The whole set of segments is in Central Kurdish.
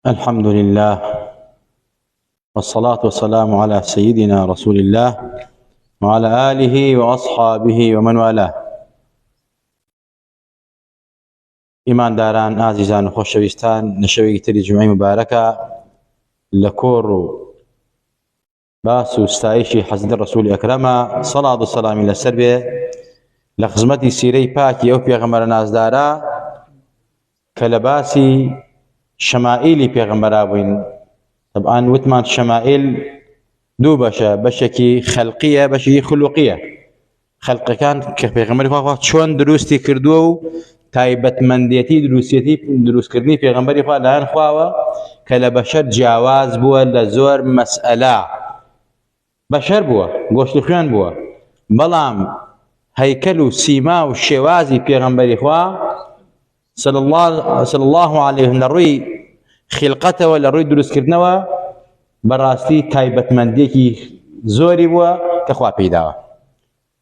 الحمد لله والصلاة والسلام على سيدنا رسول الله وعلى آله وأصحابه ومن والاه. إيمان داران عزيزان وخوشويستان نشوي تري جمعي مباركة لكور باس وستايشي حزن الرسول أكرم صلاة والسلام إلى السربة لخزمتي سيري باكي أو بيغمبر ناس دارا كلباسي شمائلي بيغمبر أبوين. طبعا وتمان شمائل دو بشكي خلقية بشكي خلقية. خلق كان كبيغمبر خواه شون دروستي كردو تايبت منديتي دروس كردني بيغمبر خواه لان خواه كلبشر جاواز بوا لزور مسألة بشر بوا قوشت خيان بوا بلام هيكلو سيما والشوازي بيغمبر خواه صلى الله عليه وسلم لروي خلقته ولا روي دروس كردنوا براستي تايبت منديكي زوري بوا كخوا بيداوا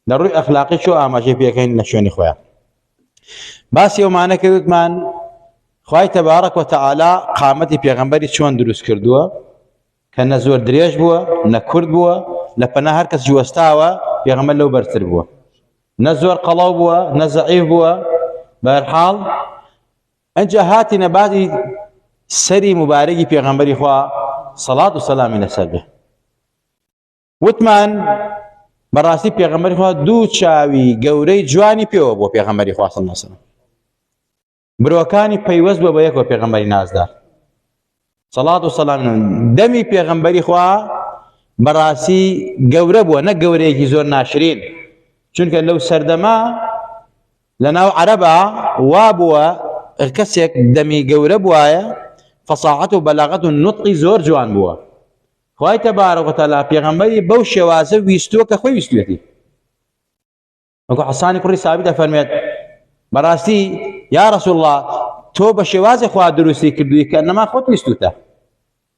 لروي اخلاقي شو اماجي بيكين لشوني خويا بس يومانا كدتمان خواي تبارك وتعالى قامتي بيغمبري شلون دروس كردوا كان زور دريج بوا نكرد بوا لبنا هركس جوستاوا بيغمبر لو برتر بوا نزور قلاو بوا نزعيف بوا بهالحال انجا هاتي نباتي سري مباركي بيغمبري خوا صلاة والسلام إلى سلبه وتمان براسي بيغمبري خوا دو چاوي گوري جواني بيو بو بيغمبري خوا صلى الله عليه وسلم بروكاني بيوز بو بيكو بيغمبري نازدار صلاة والسلام دمي بيغمبري خوا براسي گوره بو نه گوريكي زور ناشرين چونك لو سردما لناو عربا وابوا الكسيك دمي گوره بوايا فصاحته بلاغته النطق زور جوان بوا خواهي تبارك وتعالى پیغمبري بو شوازه ويستو كخوي ويستويتي وكو حساني كوري ثابته فرميت براسي يا رسول الله تو بشوازه خواه دروسي كردوي كأنما خود ويستوتا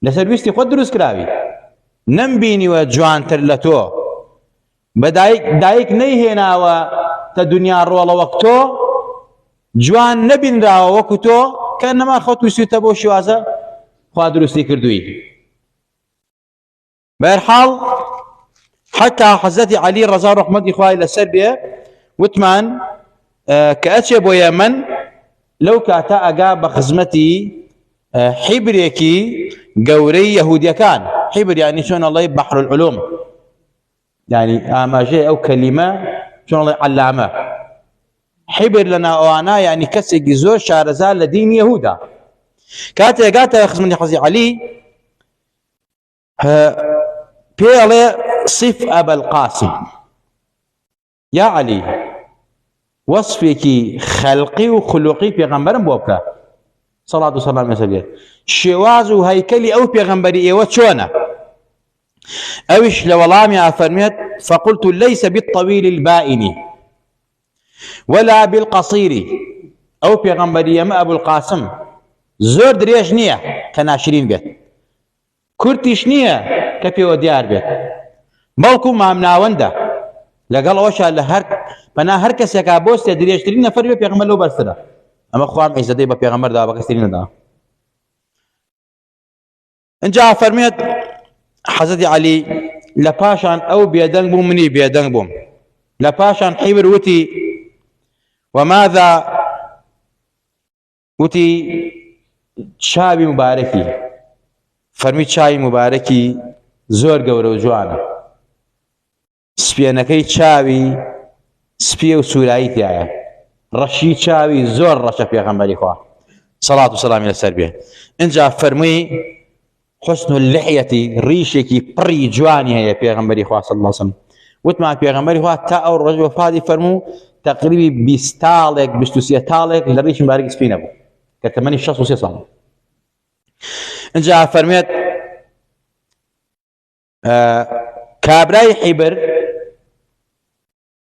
لسر ويستي خود دروس كراوي نمبيني وجوان ترلتو بدايك نيهنا و تدنيا الرولا وقتو جوان نبين راو وقتو كأنما خود ويستوتا بو شوازه خواه دروسي كردوي. بهالحال حتى حضرت علي رضا رحمة إخوائي لسربية وثمان كأتشي بو يمن لو كاتا أقا بخزمتي حبريكي قوري يهوديا كان حبر يعني شون الله بحر العلوم يعني آماجي أو كلمة شون الله علامة حبر لنا وانا يعني كسي جزور شارزال لدين يهودا كاتا أقاتا بخزمتي حضرت علي بيالي صف أبا القاسم يا علي وصفك خلقي وخلقي بيغمبرم بوبكا صلاة والسلام عليه شواز وهيكلي أو بيغمبري إيوة شونا أوش لولامي أفرميت فقلت ليس بالطويل البائن ولا بالقصير أو بيغمبري يما أبو القاسم زور دريج نية كناشرين بيت كرتيش نية كفي وديار بيت بلكو ما مناونده لقال اوشا لهر بنا هر کس یکا بوست دريشترين نفر بي پیغمبر لو برسره اما خوام عزت دی با پیغمبر دا بکسترين دا انجا فرميت حضرت علي لپاشان او بيدنگ بوم مني بيدنگ بوم لپاشان حبر وتي وماذا وتي شابي مباركي فرميت شاي مباركي زور گەورە و جوانە سپێنەکەی چاوی سپێ و سوورایی تایە ڕەشی چاوی زۆر ڕەشە پێغەمبەری خوا سەڵات و سەلامی لەسەر بێ ئینجا فەرمووی حوسن اللحیەتی ڕیشێکی پڕی جوانی هەیە پێغەمبەری خوا صلی الله علیه وسلم وتمان پێغەمبەری خوا تا ئەو ڕۆژ وەفاتی فەرموو تەقریبی 20 تاڵێک 23 تاڵێک لە ڕیشی مبارەکی سپی نەبوو کە تەمەنی 63 ساڵ ئینجا فەرمێت كابراي حبر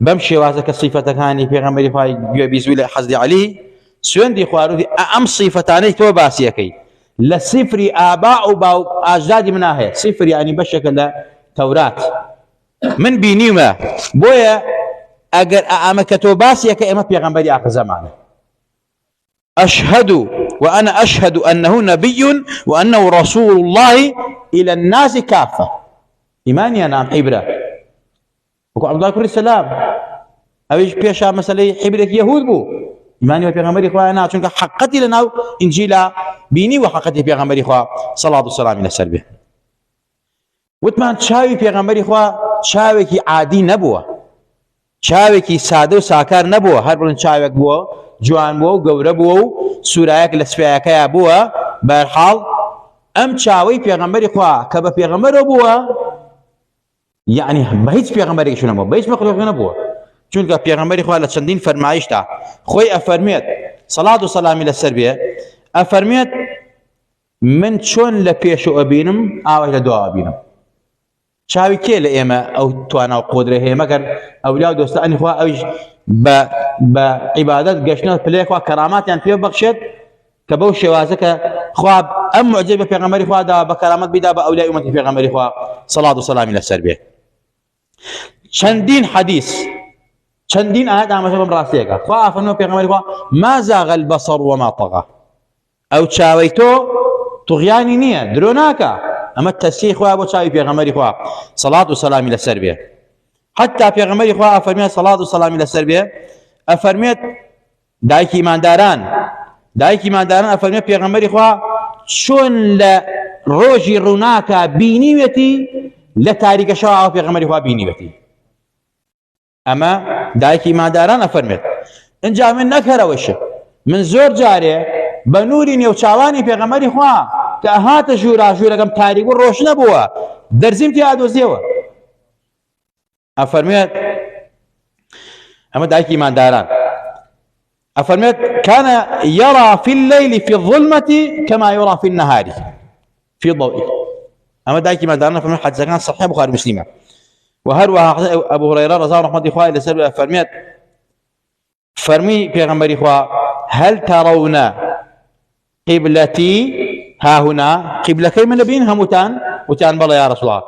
بمشي واسك الصفة كاني في غمري فاي بيزوي حزدي علي سوندي خوارو ام صفتاني تو باسيكي لصفر اباء وباو اجدادي مناهي صفر يعني بشكل توراة من بينيما بويا اگر امكتو باسيكي اما في غمري اخر زمانه اشهد وأنا أشهد أنه نبي وأنه رسول الله إلى الناس كافة. إيماني أنا حبرة وكو عبد الله كل السلام أويش بيشا مسألة حبرة يهود بو إيماني وبيغمبري خوا أنا چونك حقتي لنا إنجيلا بيني وحقتي بيغمبري خوا صلاة والسلام إلى سربه. وتمان چاوي بيغمبري خوا چاوێکی عادی نەبووە، چاوێکی سادە و ساکار نەبووە، هەر بڵێن چاوێک بووە جوان بووە و گەورە بووە و سوورایەک لە سپایەکەیە بووە. بەرحاڵ ئەم چاوەی پێغەمبەری خوا کە بە پێغەمبەرەوە بووە، یعنی بە هیچ پێغەمبەرێکیش نەبووە، بە هیچ مەخلووقێک نەبووە، چونکە پێغەمبەری خوا لە چەندین فەرمایشتا خۆی ئەفەرمێت سەڵات و سەلامی لەسەر بێ، ئەفەرمێت من چۆن لە پێشەوە بینم ئاوای لە دواوە بینم. چاوی کێ لە ئێمە ئەو توانا و قۆدرە هەیە مەگەر ئەولیا و دۆستانی خوا ئەویش بە عیبادەت گەشتنە پلەی خوا کەراماتیان پێ بەخشێت کە بەو شێوازە کە خوا ئەم موعجزەی بە پێغەمبەری خوا دا بە کەرامەت بیدا بە ئەولیای ئومەتی پێغەمبەری خوا سەڵات و سەلامی لەسەر بێ. چەندین حەدیث چەندین ئاەت ئاماژە بەم ڕاستیەکە. خوا ئەفەرمێ پێغەمبەری خوا ما زاغ البەصەر وما طغى، ئەو چاوەی تۆ توغیانی نییە، درۆ ناکە. ئەمە تەسیحی خوا بۆ چاوی پێغەمبەری خوا سەڵات و سەلامی لەسەر بێ. حتا پێغەمبەری خوا ئەفەرمێت سەڵات و سەلامی لەسەر بێ، ئەفەرمێت دایکی ئیمانداران ئەفەرمێت پێغەمبەری خوا چۆن لە ڕۆژی ڕووناکە بینیوێتی لە تاریکە شەوە پێغەمبەری خوا بینیوێتی. ئەمە دایکی ئیمانداران ئەفەرمێت. ئینجا من نەکەرەوەشە، من زۆر جارێ بە نووری نێوچاوانی پێغەمبەری خوا کە هاتە ژوورەکەم تاریک و ڕۆشنە بووە دەرزیم تێ ئادۆزیەوە. ئەفەرمێت ئەمە دایکی ئیمانداران ئەفەرمێت كان يرى في الليل في الظلمة كما يرى في النهار في ضوء. ئەمە دایکی ئیمانداران ئەفەرمێت حەدیثەکان صحیح بوخاری مسلمە. وهروها أبو هريرة رضي الله عنه خواه لسر فرميت فرمي پیغمبری خوا هل ترون قبلتي ها هنا قبلة كي من نبيين هموتان وتان بلا يا رسول الله.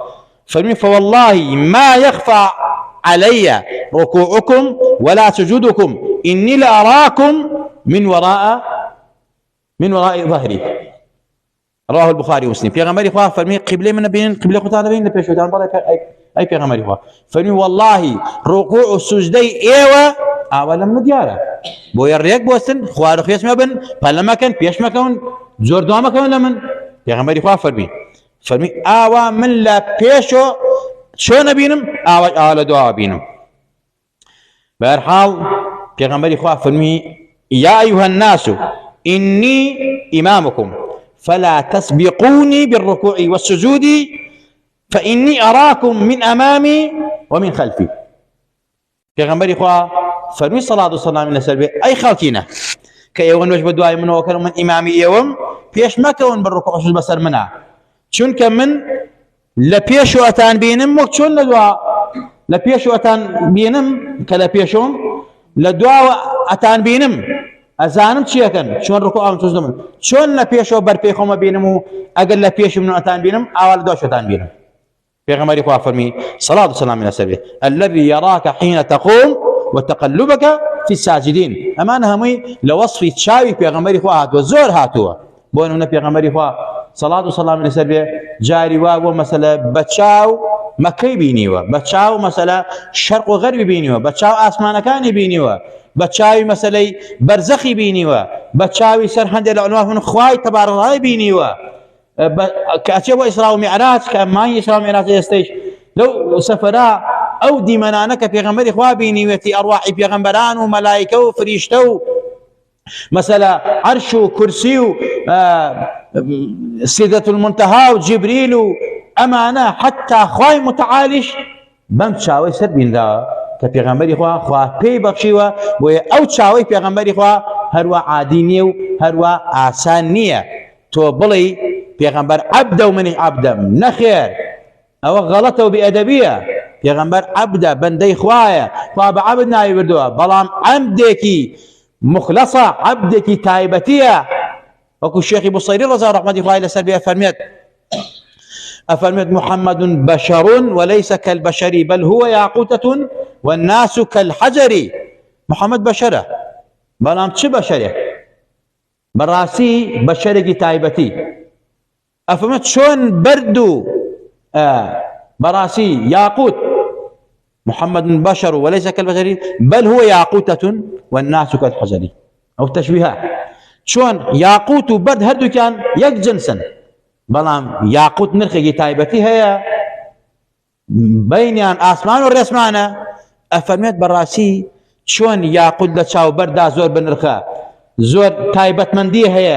فرمي فوالله ما يخفى علي ركوعكم ولا سجودكم إني لأراكم من وراء ظهري. رواه البخاري ومسلم. پیغمبری خوا فرمي قبلة من نبيين قبلة قطان نبيين لبيش وتان بلا أي پیغمبری خوا فرمي والله ركوع السجدي ايوه اولا من دياره بو يريك بوستن خوار خيس ما بن فلما كان بيش ما كون زور دوا ما كون لمن پیغمبری خوا فرمي اوا من لا بيشو شو نبينم اوا على دوا بينم. بهرحال پیغمبری خوا فرمي يا ايها الناس اني امامكم فلا تسبقوني بالركوع والسجود فإني أراكم من أمامي ومن خلفي. پیغمبری خوا فرمی صلاة و سلام لەسەر بێ ئەی خەڵکینە کە ئێوە نوێژ بە دوای منەوە کەن من ئیمامی ئێوەم پێش مەکەون بە ڕوکوع و سوجود بەسەر منە، چونکە من لە پێشەوە ئەتان بینم وەک چۆن لە پێشەوە ئەتان بینم کە لە پێشەوەم لە دواوە ئەتان بینم ئەزانم چیەکەن چۆن ڕوکوع و سوجود من چۆن لە پێشەوە بەرپێی خۆمە بینم و ئەگەر لە پێشی من ئەتان بینم ئاوا لە دواشەوە ئەتان بینم. پیغمبری خوا فرمی صلاة و سلام لەسەر بێ الذي يراك حين تقوم وتقلبك في الساجدين. ئەمان هەمووی لە وەصفی چاوی پیغمبری خوا هاتووە، زۆر هاتووە. بۆ نمونە پیغمبری خوا صلاة و سلام لەسەر بێ جاری وا بۆ مەسەلە بە چاو مەکەی بینیوە، بە چاو مەسەلە شەرق و غەربی بینیوە، بە چاو ئاسمانەکانی بینیوە، بە چاوی مەسەلەی بەرزەخی بینیوە، بە چاوی سەر هەندێک لە عولەما من خوای تەبارەک و تەعالا بینیوە كأتي وإسراء ومعراج كما إسراء ومعراج يستيش لو سفرا أو ديمنانك في غنبري خوابيني وتي أرواح في غنبران وملائكة وفريشتو مثلا عرش وكرسي سيدة المنتهى وجبريل أمانة حتى خواي متعالش بمشاوي سربين ذا كفي غنبري خوا بي بخشيوا أو تشاوي في غنبري خوا هروا عادينيو هروا آسانية تو بلي پیغمبر عبد ومني عبد نخير او غلطه بأدبية پیغمبر عبد بندي خوايا طاب عبدنا يبردوها بلام عبدكي مخلصة عبدكي تايبتية. وكو الشيخ بصيري رضي رحمة الله لسلبية أفرميت محمد بشر وليس كالبشر بل هو ياقوتة والناس كالحجر. محمد بشرة بلام چه بشره براسي بشرقي تايبتي أفهمت شون بردو براسي ياقوت محمد بشر وليس كالبشر بل هو ياقوتة والناس كالحجر أو تشبيهات شون ياقوت وبرد هردو كان يك جنسا بلام ياقوت نرخي تايبتي هي بينيان آسمان والرسمانة أفهمت براسي شون ياقوت لتشاو بردا زور بنرخا زور تايبت من دي هي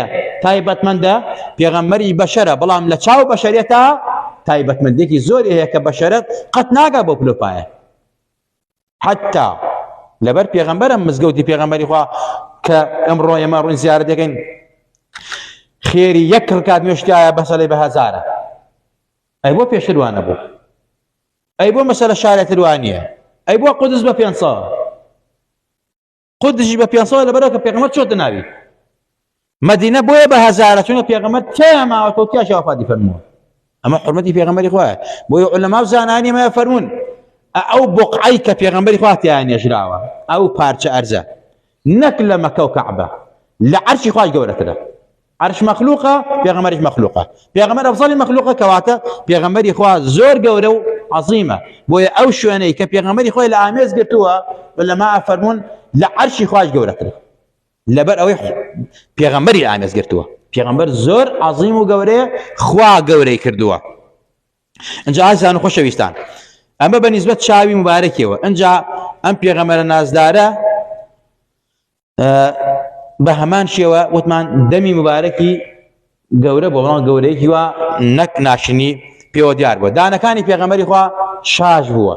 تايبت من ده بيغمري بشرة بلام لتشاو بشريتها تايبت من ديكي زور هي كبشرت قد ناقا بوبلو بايه حتى لبر بيغمبر مزقوتي بيغمبري خوا كامرو يمارون زيارة ديكين خيري يك ركعت مشتايا بسالي بهزارة اي بو بيشلوان ابو اي بو مسألة شارع الوانية اي بو قدس ببيانصار قدس ببيانصار لبروك بيغمبر شو تنابي مدينة بويا بهزارة شنو بيغمبر تيما وتوتيا شوافاتي فرمون اما حرمتي بيغمبري خوا بويا علماء زاناني ما يفرمون او بقعيك بيغمبري خواتي يعني يجراوه او بارتش ارزا نكل مكة وكعبة لعرش خواج قولتنا عرش مخلوقة بيغمبري مخلوقة بيغمبري افضل مخلوقة كواتا بيغمبري خوا زور قولو عظيمة بويا او شوانيك بيغمبري خوا لآميز قرتوها ولا ما افرمون لعرش خواج قولتنا لبر اوي بيغمبري آميز قرتوها بيغمبر زور عظيم وقوري خوا قوري كردوها انجا عايز انو خوش ويستان اما بالنسبه شاوي مباركي وانجا ام بيغمر نازداره بهمان شيوا وتمان دمي مباركي قوره بوغنا قوريكي و نك ناشني بيو ديار بو دانا كاني بيغمري خوا شاج بو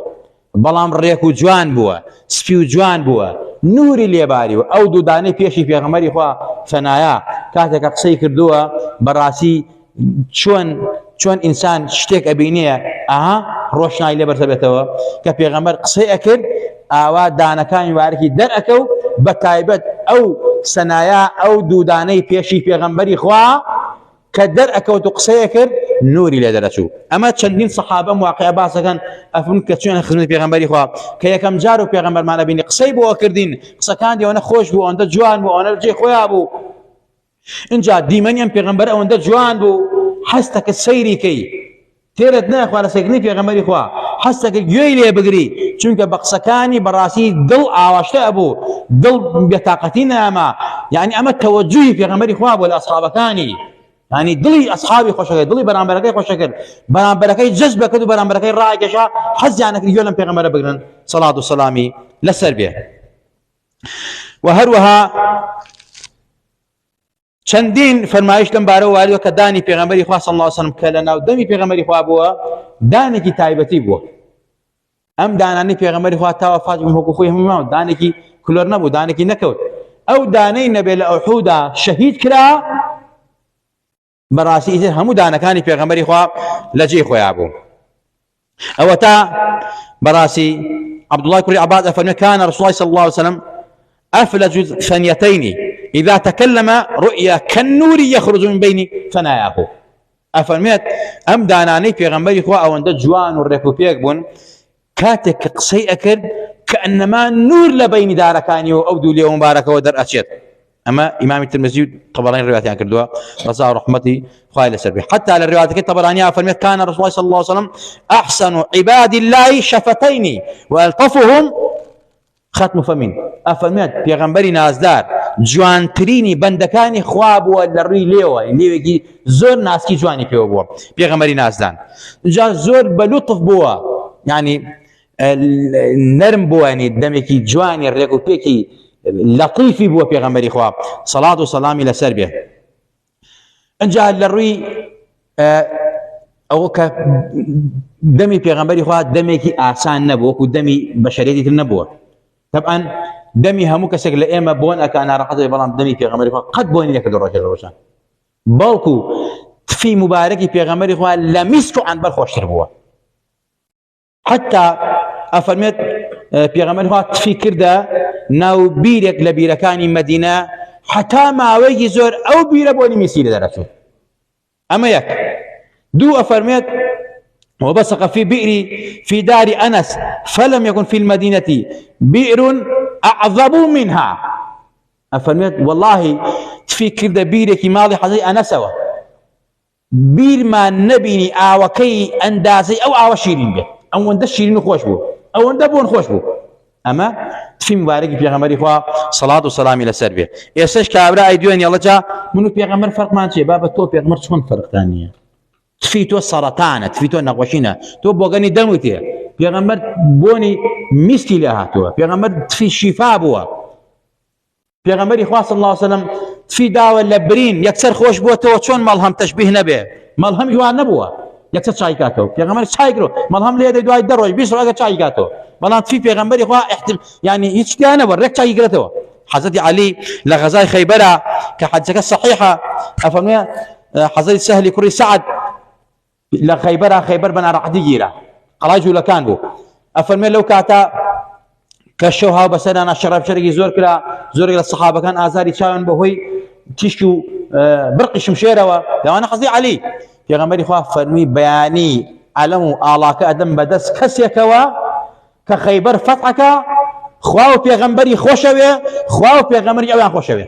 بلام ريكو جوان بو سبيو جوان بو نوري ليباري او دو داني بيشي بيغمري خوا فنايا كاتك قصي كردوها براسي شون انسان شتيك ابينيه روشناي لبر ثبتوا كبيغمبر قصي اكل اوا دانا كان يباركي در اكو بتايبت او سنايا او دوداني بيشي بيغمبري خوا كدر اكو تقصي اكل نوري لدرسو اما تشندين صحابه مواقع باسا كان افهم كتشون خدمه بيغمبري خوا كيكم جارو بيغمبر معنا بيني قصي بو كردين قصه كان دي وانا خوش بو انت جوان بو انا رجي خويا بو ان جا ديمانيا بيغمبر او انت جوان بو حستك السيري كي تيرت ناخ على سيكني في غمري خوا حسك جويلي بقري چونك بقسكاني براسي دل عواشت ابو دل بطاقتنا ما يعني اما توجهي في غمري خوا ولا اصحابكاني يعني دلي اصحابي خوشكل دلي برامبركي خوشكل برامبركي جذبه كدو برامبركي راجشا حز يعني يولم في غمري بقرن صلاه والسلام للسربيه وهروها چندین فرمایش لم بارو والو کدانی پیغمبری خدا صلی الله علیه وسلم کلنا و دمی پیغمبری خدا بو دانی کی تایبتی بو ام دانانی پیغمبری خدا تا وفات من حقوق هم دانی کی کلر نبو دانی کی نکوت او دانی نبی الاحود شهید کرا براسی هم دانا کانی پیغمبری خدا لجی خو ابو او تا براسی عبد الله بن عباس فرمى كان رسول الله صلى الله عليه وسلم افلج ثنيتين إذا تكلم رؤيا كالنور يخرج من بين ثناياه أفرميت أم داناني في غنبري خوا أو أنت جوان والريبوبيك بون كاتك قصي أكد كأنما نور لبين داركاني أو دولي مباركة ودر أشيط أما إمام الترمذي طبراني الروايات يعني كردوا رضا رحمتي خالي سربي حتى على الروايات الطبرانية أفرميت كان رسول الله صلى الله عليه وسلم أحسن عباد الله شفتين وألطفهم ختم فمين أفرميت في غنبري نازدار جوان تريني بندكاني خواب ولا ري ليوا ليوكي زور ناس كي جواني بيو بوا بيغمري ناس دان جا زور بلطف بوا يعني النرم بوا يعني دمكي جواني ريكو بيكي لطيفي بوا بيغمري خواب صلاة وسلام الى سربيه انجا للري او دمي بيغمبري خواب دمكي آسان نبو وكو دمي بشريتي النبوة طبعا دمي هموك سجل ايما بون انا راح اضرب بلان دمي في غمري قد بوني لك الرجل الروشان بالكو في مباركي في غمري خوا لمسكو عن بالخوش تربوا حتى افرميت في غمري خوا في كرده ناو بيرك لبيركاني مدينه حتى ما ويجي زور او بير بوني مسير درسو اما يك دو افرميت وبصق في بئر في دار انس فلم يكن في المدينه بئر أعظم منها أفرميت والله تفی کردە بیرێکی ماڵی حەزەتی ئەنەسەوە، بیرمان نەبینی ئاوەکەی ئەندازەی ئەو ئاوە شیرین بێت، ئەوەندە شیرین و خۆش بوو، ئەوەندە بۆن خۆش بوو. ئەمە تفی مبارەکی پێغەمبەری خوا سەڵات و سەلامی لەسەر بێ. ئێستش کابرا ئەیدوێنی ئەڵەجا من و پێغەمبەر فەرقمان چییە؟ با بە تۆ پێغەمبەر چۆن فەرقتان نییە؟ تفی تۆ سەرەتانە، تفی تۆ نەخۆشینە، تۆ بۆگەنی دەموتێ، پێغەمبەر بۆنی میسکی لێ هاتووە، پێغەمبەر تفی شیفا بووە، پێغەمبەری خوا صلی الله علیه وسلم تفی داوە لە برین یەکسەر خۆش بووەتەوە، چۆن مەڵهەم تەشبیه نەبێ، مەڵهەم جوان نەبووە، یەکسەر چای کاتەوە، پێغەمبەر چای کرۆ مەڵهەم لێ دوای 10 ڕۆژ 20 ڕۆژ چای کاتەوە، بەڵام تفی پێغەمبەری خوا یعنی هیچ شتیان نەبوو، ڕێک چای گرێتەوە. حەزەتی عەلی لە غەزای خەیبەرە کە حەجەکە صحیحە، ئەفەرمێ حەزەتی سەهلی کوڕی سەعد لە خەیبەر بە ناڕەحەتی گیرە، قەڵای جوولەکان بوو، ئەفەرمێ لەو کاتە کە شەو هاو بەسەرانە شەڕەبشەرێکی زۆر کرا، زۆرێک لە سەحابەکان ئازاری چاویان بەهۆی تیشکی و برقی شمشێرەوە، لەوانە حەزەتی عەلی پێغەمبەری خوا فەرمی بەیانی عەلەم و ئاڵاکە ئەدەم بەدەست کەسێکەوە کە خەیبەر فەتحەکە، خوا و پێغەمبەری خۆشەوێ، خوا و پێغەمبەری ئەویان خۆشەوێ.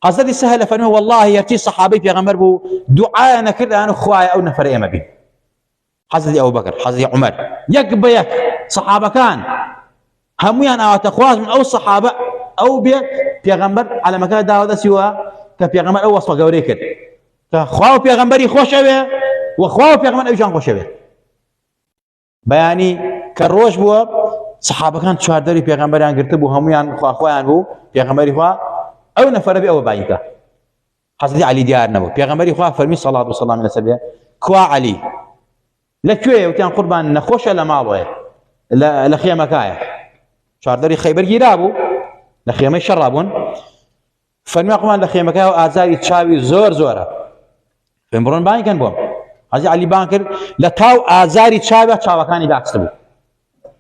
حەزەتی سەهل فەرمی وەڵڵاهی هەرچی سەحابەی پێغەمبەر بوو دوعایان نەکردیان و خوایە ئەو نەفەرە ئێمە بین. حەزەتی ئەبوبەکر، حەزەتی عومەر، یەک بە یەک سەحابەکان هەموویان ئاواتە خوازن ئەو سەحابە ئەو بێ پێغەمبەر عەلەمەکە داوە دەسیوە کە پێغەمبەر ئەو وەسفە گەورەی کرد کە خوا و پێغەمبەری خۆشەوێ و خوا و پێغەمبەر ئەویان خۆشەوێ. بەیانی کە ڕۆژ بووە سەحابەکان چواردەری پێغەمبەریان گرتبوو، هەموویان خواخۆیان بوو، پێغەمبەری خوا ئەو نەفەرە بێ ئەوە باینکە. حەزەتی عەلی دیار نەبوو، پێغەمبەری خوا فەرمی سەڵات و سەلامی لەسەر بێ کوا عەلی لەکوێیە؟ وتیان قوربان نەخۆشە لە ماڵۆیە لە خێمەکایە، چواردەری خەیبەر گیرا بوو، لە خێمەی شەڕا بوون، فەرمی قوربان لە خێمەکایە و ئازاری چاوی زۆر زۆرە، پێم بڕۆن بانیکەن بۆم. حەزەتی عەلی بان کرد لە تاو ئازاری چاوەکانی داکست بوو.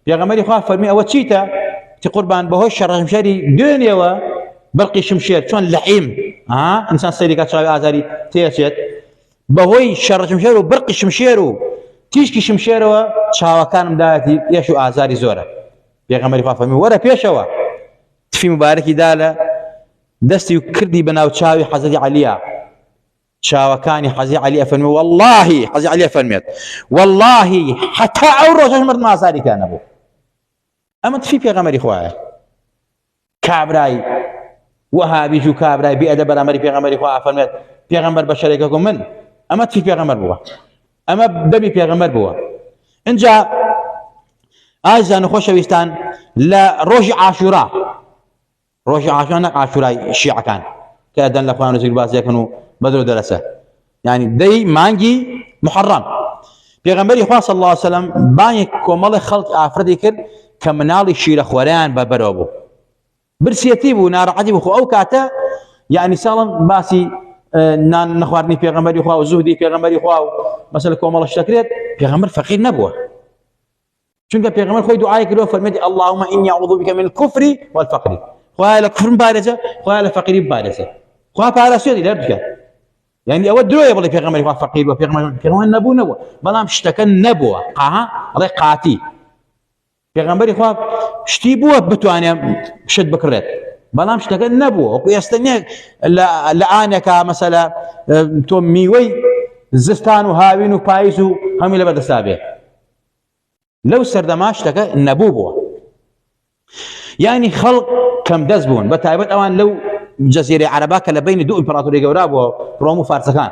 پێغەمبەری خوا فەرمی ئەوە چیتە؟ تی قوربان بەهۆی شەڕەشمشێری دوێنێەوە بەرقی شمشێر چۆن لەعیم ئینسان سەیری کات چاوی ئازاری تێچێت، بەهۆی شەڕەشمشێر و بەرقی شمشێر و تیشکی شمشێرەوە چاوەکانم دایەتی ئێش و ئازاری زۆرە. پێغەمبەری خوا فەرمی وەرە پێشەوە، تفی مبارەکی دا لە دەستی و کردی بە ناو چاوی حەزەتی عەلیە، چاوەکانی حەزەتی عەلی ئەفەرمێ وەڵڵاهی حەزەتی عەلی ئەفەرمێت وەڵڵاهی حەتا ئەو ڕۆژەش مردم ئازاریکان نەبوو. ئەمە تفی پێغەمبەری خوایە. کابرای وەهابیش و کابرای بێئەدەب بەرامبەری پێغەمبەری خوا ئەفەرمێت پێغەمبەر بە شەرێکەکە من، ئەمە تفی پێغەمبەر بووە، ئەمە دەمی پێغەمبەر بووە. اینجا ئازیزان و خۆشەویستان لە ڕۆژی عاشورا، ڕۆژی عاشورا نەک عاشورای شیعەکان کە ئەدەن لە خۆیان زیگر بازیەکەن و بەدرۆ دەرەسە، یعنی دەی مانگی محەڕەم پێغەمبەری خوا صلی الله علیه وسلم بانگێک کۆمەڵی خەڵک ئافرەتی کرد کە مناڵی شیرەخۆرەیان بەبەرەوە بوو، برسێتی بوو، ناڕەحەتی بوو. خۆ ئەو کاتە یعنی ساڵم باسی نان نەخواردنی پێغەمبەری خوا و زوهدی پێغەمبەری خوا و مەسەلە کۆمەڵە شتەکرێت، پێغەمبەر فەقیر نەبووە، چونکە پێغەمبەر خۆی دوعای کردووە فەرمێتی اللهم إني أعوذ بك من الكفر والفقر، خوایە لە کوفرم پارێزە، خوایە لە فەقیریم پارێزە، خوا پارێزێتی لێرە بکات. يعني ئەوە درۆیە بڵێ پێغەمبەری خوا فەقیر بووە، پێغەمبەر نەبوو، بەڵام شتەکە نەبووە، ئەڵێ قاتی. پێغەمبەری خوا شتی بووە بتوانێت شت بکڕێت، بەڵام شتەکە نەبووە. وەکو ئێستا نییە لە ئانێکە مەسەلە تۆ میوەی زستان و هاوین و پاییز و هەمووی لەبەردەستا بێ، لەو سەردەما شتەکە نەبوو بووە. یعنی خەڵک کەم دەست بوون، بە تایبەت ئەوان لەو جەزیرەی عەرەبا کە لە بینی دوو ئیمپراتۆری گەورە بووە، ڕۆم و فارسەکان،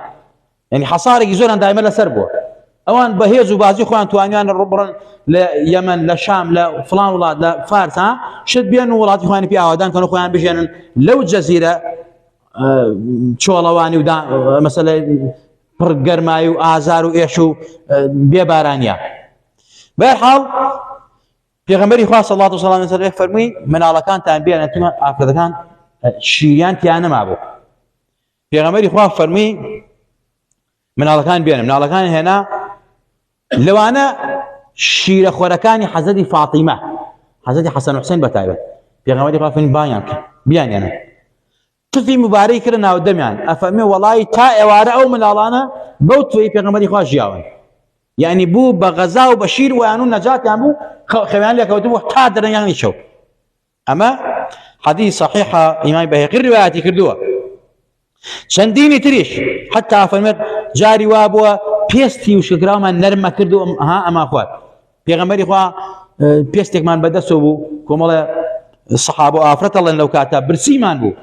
یعنی حەسارێکی زۆریان دایمە لەسەر بووە. ئەوان بەهێز و بازی خۆیان توانیان بڕن لە یەمەن، لە شام، لە فڵان وڵات، لە فارس شت بێن و وڵاتی خۆیانی پێ ئاوادان کەن و خۆیان بژێنن لەو جەزیرە چۆڵەوانی و مەسەلەی پڕ گەرمایی و ئازار و ئێش و بێبارانیە. بەهەرحاڵ پێغەمبەری خوا صلی الله علیه و سلم فەرمووی مناڵەکانتان بێنن تونە ئافرەتەکان شیریان تیان نەما بوو. پێغەمبەری خوا فەرمووی مناڵەکان بێنن، مناڵەکان هێنا لەوانە شیرەخۆرەکانی حەزەتی فاتیمە، حەزەتی حەسەن و حوسێن بە تایبەت، پێغەمبەری خوا فەرمووی بانیان کە بیانێنن. تفی مبارەی کردن ناو دەمیان، ئەفەرمێ وەڵی تا ئێوارە ئەو مناڵانە بەو توێی پێغەمبەری خوا ژیاون، یعنی بوو بە غەزا و بە شیر ویان و نەجاتیان بوو، خەویان لێکەوتوو بوو تا دەرەنیانی شەو. ئەمە حەدیث صحیحە ئیمامی بەهەقی ڕیوایەتی کردووە، چەندینی تریش حتا فەرمێت جاری وا بووە پێستی وشکراومان نەرمە کرد و ئەما خوارد. پێغەمبەری خوا پێستێکمان بەدەستەوە بوو، کۆمەڵە سەحابە و ئافرەت ئەڵێن لەو کاتە برسیمان بوو،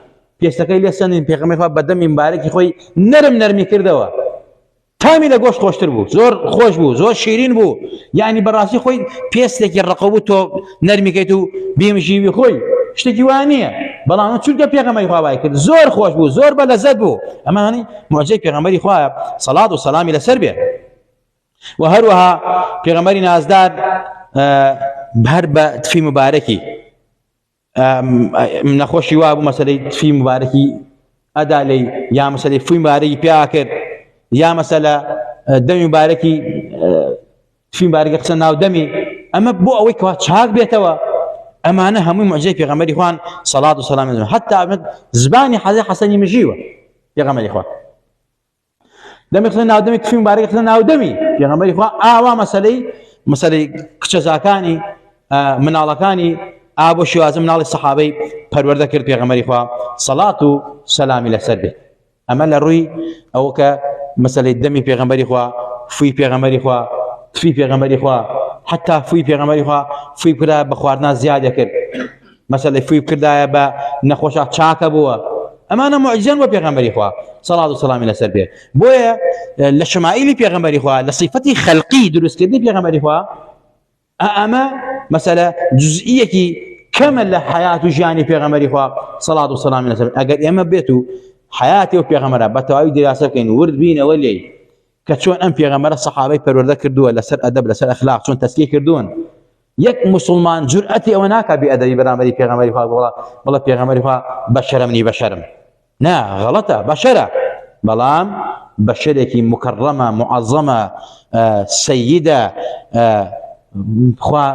پێستەکەی لێسەندین، پێغەمبەری خوا بەدەمی مبارەکی خۆی نەرمی کردەوە، تامی لە گۆشت خۆشتر بوو، زۆر خۆش بوو، زۆر شیرین بوو، یعنی بەڕاستی خۆی پێستێکی ڕقە بوو تۆ نەرمیکەیت و بێمژیوی خۆی شتێکی وان نییە، بەڵام چونکە پێغەمبەری خوا وای کرد زۆر خۆش بوو، زۆر بە لەزەت بوو. ئەمانی موعجزەی پێغەمبەری خوایە سەڵات و سەلامی لەسەر بێ. و هەروەها پێغەمبەری نازدار هەر بە تفی مبارەکی نەخۆشی وا بوو مەسەلەی تفی مبارەکی ئەدا لێی، یا مەسەلەی فوی مبارەکی پیا کرد، یا مەسەلە دەمی مبارەکی تفی مبارەکی قسە ناو دەمی، ئەمە بۆ ئەوەی کەوا چاک بێتەوە. ئەمانە هەمووی موعجزەی پێغەمبەری خوان سەڵات و سەلام لەسەر، حتا زبانی حەسەنی مژیوە پێغەمبەری خوا دەمی قسە ناو دەمی تفی مبارەکی قسە ناو دەمی پێغەمبەری خوا ئاوا مەسەلەی کچەزاکانی مناڵەکانی ئابۆ شێوازە مناڵی سەحابەی پەروەردە کرد پێغەمبەری خوا سەڵات و سەلامی لەسەر بێت. ئەمە لە ڕووی ئەوە کە مەسەلەی دەمی پێغەمبەری خوا، فوی پێغەمبەری خوا، تفی پێغەمبەری خوا، حتا فوی پێغەمبەری خوا فوی کرا بە خواردنا زیادە کرد، مەسەلەی فوی کردایە بە نەخۆشە چاکە بووە. ئەمانە موعجزەن بۆ پێغەمبەری خوا سەڵات و سەلامی لەسەر بێت. بۆیە لە شەمائیلی پێغەمبەری خوا لە صیفەتی خەلقی دروستکردنی پێغەمبەری خوا ئەمە مەسەلە جزئیەکی کەمە لە حیات و ژیانی پێغەمبەری خوا سەڵات و سەلامی لەسەر بێت. ئەگەر ئێمە بێت و حیاتی و پێغەمبەرە بە تەواوی دراسە بکەین ورد بینەوە لێی کە چۆن ئەم پێغەمبەرە سەحابەی پەروەردە کردووە لەسەر ئەدەب لەسەر ئەخلاق چۆن تەسکیە کردوون، یەک مسلمان جورئەتی ئەوە ناکات بێئەدەبی بەرامبەری پێغەمبەری خوا بڵێ پێغەمبەری خوا بەشەرە منی بەشەرم، نا غەڵەتە، بەشەرە، بەڵام بەشەرێکی مکەڕەمە معەزەمە سەیدە خوا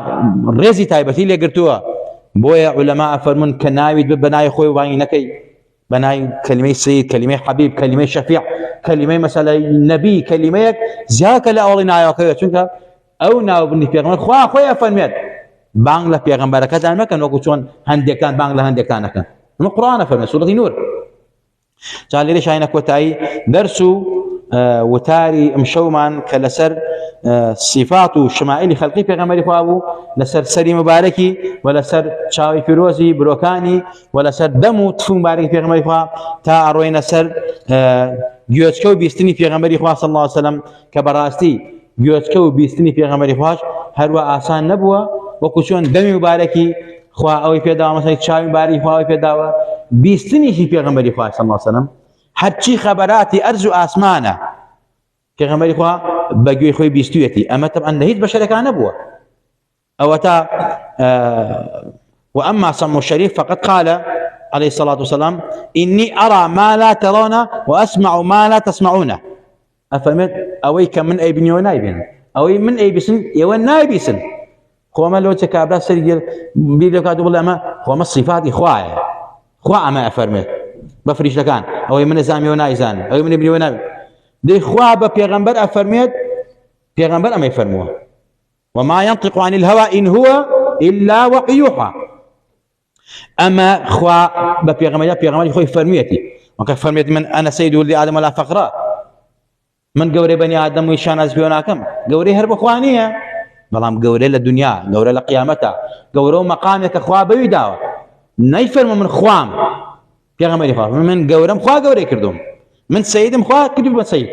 ڕێزی تایبەتی لێگرتووە. بۆیە عولەما ئەفەرمون کە ناویت بە ناوی خۆی وانی نەکەی، بە ناوی کەلیمەی سەید، کەلیمەی حەبیب، کەلیمەی شەفیع، کەلیمەی مەسەلەی نەبی، کەلیمەیەک زیاکە لە ئەوڵی ناوەکەوێت، چونکە ئەو ناوبردنی پێغەمبەر خوا خۆی ئەفەرمێت بانگ لە پێغەمبەرەکەتان مەکەن وەکو چۆن هەندێکتان بانگ لە هەندێکتان نەکەن. ئەمە قورئان ئەفەرمێت سوورەتی نور. جا لێرەش هاینە کۆتایی دەرس و وتاری ئەمشەومان کە لەسەر صفات و شەمائیلی خەلقی پێغەمبەری خوا بوو، لەسەر سەری مبارەکی و لەسەر چاوی پیرۆزی برۆکانی و لەسەر دەم و تف مبارەکی پێغەمبەری خوا تا ئەڕۆینە سەر گوێچکە و بیستنی پێغەمبەری خوا صلی الله علیه وسلم کە بەڕاستی گوێچکە و بیستنی پێغەمبەری خواش هەروە ئاسان نەبووە وەکو چۆن دەمی مبارەکی خوا ئەوەی پێداوە، مەسەڵەن چاوی مبارەکی خوا ئەوەی پێداوە، بیستنیشی پێغەمبەری خوا صلی الله علیه وسلم هەرچی خەبەراتی ئەرز و ئاسمانە پێغەمبەری خوا بە گوێی خۆی بیستوویەتی. ئەمە تەبعەن لە هیچ بەشەرێکا نەبووە. ئەوە تا وأما سمو الشريف فقد قال عليه الصلاة والسلام إني أرى ما لا ترون وأسمع ما لا تسمعون. أفهمت أويك من أي بني ونايبين أوي من أي بسن يوان نايبسن خو ما لو تكابلا سرير بيدو كادو بالله ما خو ما الصفات إخوائي خوا ما أفهمت بفريش لكان أوي من زامي ونايزان أوي من ابني ونايب دي خوا ببيغمبر أفهمت بيغمبر أما يفرموه وما ينطق عن الهوى إن هو إلا وحي يوحى. أما خوا ببيغمبر خوي فرميتي وكيف فرميت من أنا سيد ولد آدم ولا فقراء من قوري بني آدم ويشان أزبيوناكم قوري هرب أخوانية بلام قوري للدنيا قوري لقيامتها قوري مقامك أخوا بيداوة نيفرم من خوام بيغمبر خوا من قورم خوا قوري كردوم من سيدم خوا كدو بسيد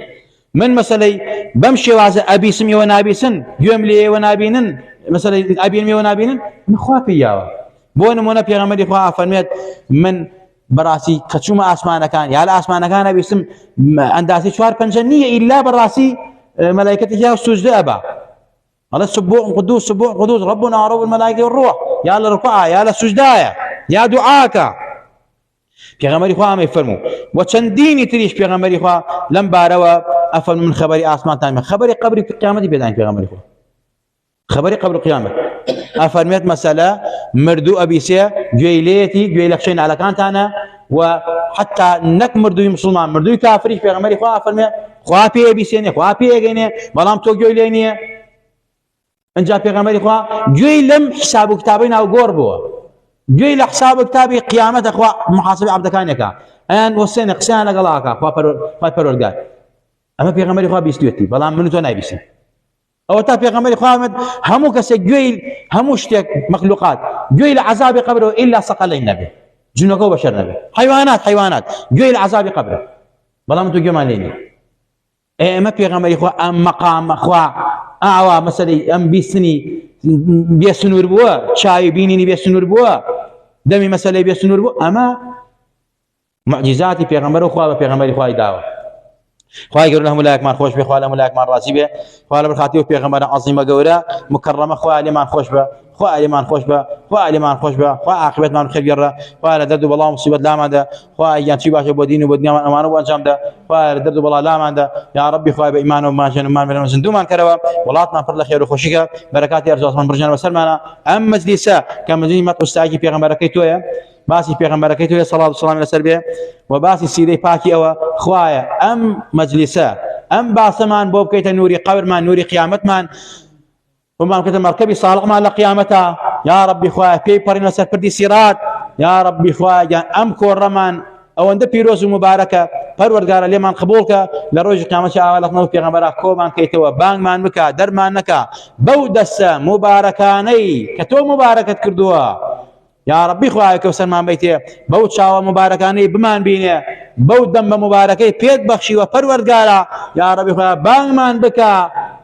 من مسألة بمشي وعز أبي سمي ونابيسن يوم لي ونابينن مسألة أبي مي ونابينن من خوا فياوة بون منا بيغمبر خوا فرميت من براسي كشوم أسمان كان يا لا أسمان كان أبي سم أنداسي شوار بنجنية إلا براسي ملائكته يا سجد أبا الله سبوع قدوس سبوع قدوس ربنا رب الملائكة والروح يا للركوع يا للسجداية يا دعاك پێغەمبەری خوا ئەمەی فەرموو و چەندینی تریش پێغەمبەری خوا لەم بارەوە ئەفەرموو من خەبەری ئاسمانتان خەبەری قەبری قیامەتی پێداین پێغەمبەری خوا خەبەری قەبر و قیامەت ئەفەرمێت مەسەلە مردوو ئەبیسێ گوێی لێیەتی گوێی لە خشەی ناڵەکانتانە و حتا نەک مردووی مسلمان مردووی کافریش پێغەمبەری خوا ئەفەرمێت خوا پێ ئەبیسێنێ خوا پێ ئەگەینێ بەڵام تۆ گوێی لێ نییە. ئەنجا پێغەمبەری خوا گوێی لەم حساب و کتابەی ناو گۆڕ بووە گوێی لە حساب و کتابی قیامەت ئەخوا محاسبەی عەبدەکانێکە ئەیان وەسێنە قسەیان لەگەڵاکە خوا پەروەردگار ئەمە پێغەمبەری خوا بیستوێتی بەڵام من و تۆ نایبیستین ئەوە تا پێغەمبەری خوا فرمێت هەموو کەسێک گوێی هەموو شتێک مەخلوقات گوێی لە عەزابی قەبرەوە ئیلا سەقەلەین نەبێ جنۆکە و بەشەر نەبێ حیوانات گوێی لە عەزابی قەبرە بەڵام تۆ گوێمان لێ نییە ئێمە پێغەمبەری خوا ئەم مەقامە خوا ئاوا مەسەلەی ئەم بیستنی بێسنوور بووە چاوی بینینی بێسنوور بووە دەمی مەسەلەی بێسنوور بوو ئەمە معجزاتی پێغەمبەر و خوا بە پێغەمبەری خوای داوە خوای گەورە هەموو لایەکمان خۆش بێ خوا لە هەموو لایەکمان ڕازی بێ خوا لە بەرخاتی و پێغەمبەرە عەزیمە گەورە مکەڕەمە خوا لێمان خۆش بە خوا لێمان خۆش بە خوا لێمان خۆش بە خوا عاقبەتمان بخێر گێڕە خوا لە دەرد و بەڵا و مصیبەت لاماندا خوا یانچی باشە بۆ دین و بۆ دنیامان ئەمانە بۆ ئەنجامدا خوا لە دەرد و بەڵا لاماندا یا ربی خوا بە ئیمان و ماژێنمان بێنە زیندومان کەرەوە وڵاتمان پڕ لە خێر و خۆشیکە بەرەکاتی ئەرزاقمان بڕژێنە بەسەرمانە ئەم مەجلیسە کە مەجلیسی مەدح و ستایەکی پێغەمبەرەکەی تۆیە باسی پێغەمبەرەکەی تۆیە سەڵات و سەڵامی لەسەر بێ و باسی سیرەی پاکی ئەوە خوایە ئەم مەجلیسە ئەم باسەمان بۆ بکەیتە نووری قەبرمان نووری قیامەتمان ومان بکەیتە مەرکەبی ساڵقمان لە قیامەتە یا ربی خوایە پێی پەڕینە سەر پردی سیرات یا ربی خوایە ئەم کۆڕەمان ئەوەندە پیرۆز و مبارەکە پەروەردگارە لێمان قبوڵکە لە ڕۆژی قیامەتی ئاوالەقنەوە پێغەمبەرە کۆمان کەیتەوە بانگمان بکە دەرمان نەکە بەو دەستە مبارەکانەی کە تۆ مبارەکەت کردووە یا ربی خوایە کەوسەرمان بیتێ بەو چاوە مبارەکانەی بمان بینێ بەو دەمبە مبارەکەی پێت بەخشیوە پەروەردگارە یا ربی خوایە بانگمان بکە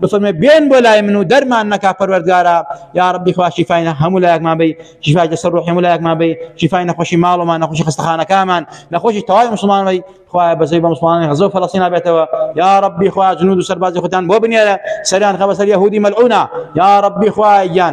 بفرمێ بێن بۆ لای من و دەرمان نەکا پەروەردگارە یا ربی خوا شیفای هەموو لایەکمان بی شیفای جەسەد ڕوحی هەموو لایەکمان بی شیفای نەخۆشی ماڵمان نەخۆشی خستەخانەکانمان نەخۆشی تەواوی مسلمان بی خوایە بەزەی بە مسلمانانی غەزە و فەڵەستین بێتەوە یا ربی خوایە جنود و سەربازی خۆتان بۆ بنێرە سەریان خە بەسەر یەهودی مەلعونە یا ربی خوایە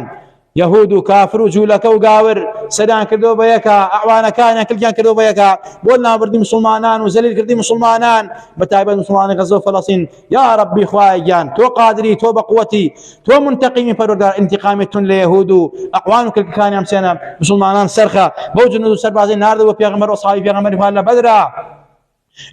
يهود و كافر و جولەکە و گاور سەریان کردەوە بە یەکە ئەعوانەکانیان کلکیان کردەوە بە یەکە بۆ نابردی مسلمانان و زەلیل کردی مسلمانان بەتایبەت مسلمانی غەزە و فەڵەستین یا ربی خوایە گیان تۆ قادری تۆ بە قووەتی تۆ منتەقیمی پەروەردگار انتقامی تون لە یەهود و ئەعوان و کلکەکانیان بچێنە مسلمانان سەرخە بەو جنود و سەربازی ناردەوە پێغەمبەر و ئەسحابی پێغەمبەری خوا لە بەدرە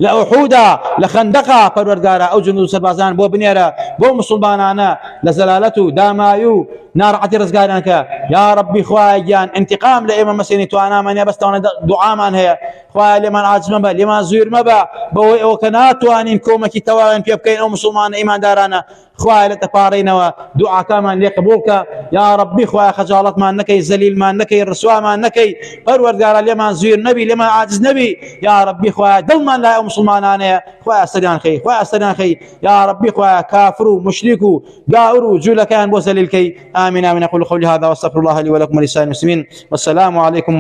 لە ئوحودا لە خەندەقا پەروەردگارە ئەو جنود و سەربازان بۆ بنێرە بۆ مسلمانانە لە زەلالەت و دامایی و ناڕەحەتی ڕزگاریان کە یا ربی خوایە گیان انتقام لە ئێمە مەسێنی توانامانە بەستەوانە دوعامان هەیە خوایە لێمان عاجز مەبە لێمان زویر مەبە بەوەی ئەوە کە ناتوانین کۆمەکی تەواویان پێ بکەین ئەو مسلمانە ئیماندارانە خوایە لە تەپاڕینەوە دوعاکامان لێ قبوڵکە یا ربی خوایە خەجاڵەتمان نەکەی زەلیلمان نەکەی ڕسوامان نەکەی پەروەردگارە لێمان زویر نەبی لێمان عاجز نەبی یا ربی خوایە دڵمان لای ئەو مسلمانانەیە خوایە سەریان خەی خوایە سەریان خەی یا ربی خوایە کافر و مشریک و گاور و جوولەکەیان بۆ زەلیلکەی آمين آمين أقول قولي هذا واستغفر الله لي ولكم ولسائر المسلمين والسلام عليكم